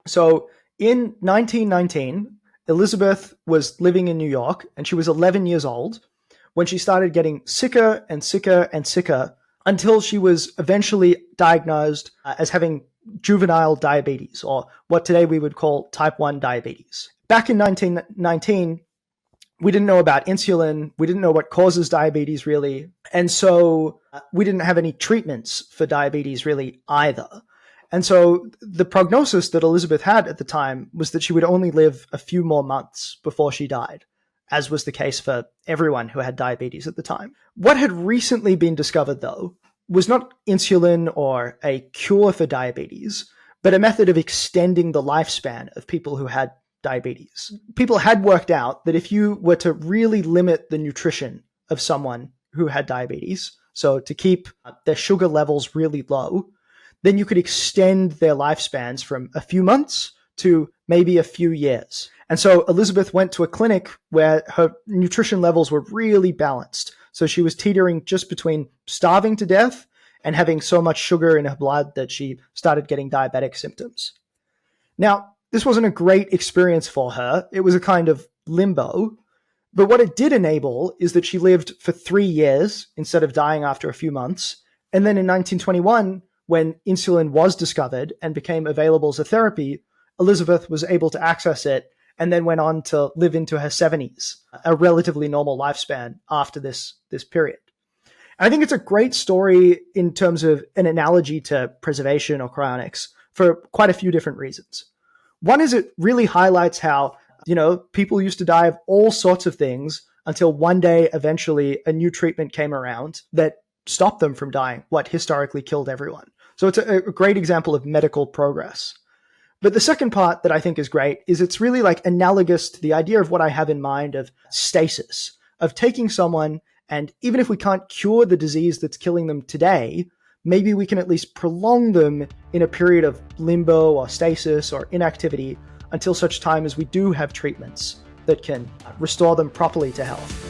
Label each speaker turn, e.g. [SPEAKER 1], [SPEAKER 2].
[SPEAKER 1] So in 1919, Elizabeth was living in New York and she was 11 years old when she started getting sicker and sicker and sicker until she was eventually diagnosed as having juvenile diabetes, or what today we would call type 1 diabetes. Back in 1919, we didn't know about insulin. We didn't know what causes diabetes really. And so we didn't have any treatments for diabetes really either. And so the prognosis that Elizabeth had at the time was that she would only live a few more months before she died, as was the case for everyone who had diabetes at the time. What had recently been discovered, though, was not insulin or a cure for diabetes, but a method of extending the lifespan of people who had diabetes. People had worked out that if you were to really limit the nutrition of someone who had diabetes, so to keep their sugar levels really low, then you could extend their lifespans from a few months to maybe a few years. And so Elizabeth went to a clinic where her nutrition levels were really balanced. So she was teetering just between starving to death and having so much sugar in her blood that she started getting diabetic symptoms. Now, this wasn't a great experience for her. It was a kind of limbo. But what it did enable is that she lived for 3 years instead of dying after a few months. And then in 1921, when insulin was discovered and became available as a therapy, Elizabeth was able to access it and then went on to live into her 70s, a relatively normal lifespan after this period. And I think it's a great story in terms of an analogy to preservation or cryonics for quite a few different reasons. One is it really highlights how, people used to die of all sorts of things until one day, eventually, a new treatment came around that stopped them from dying, what historically killed everyone. So it's a great example of medical progress. But the second part that I think is great is it's really like analogous to the idea of what I have in mind of stasis, of taking someone, and even if we can't cure the disease that's killing them today, maybe we can at least prolong them in a period of limbo or stasis or inactivity until such time as we do have treatments that can restore them properly to health.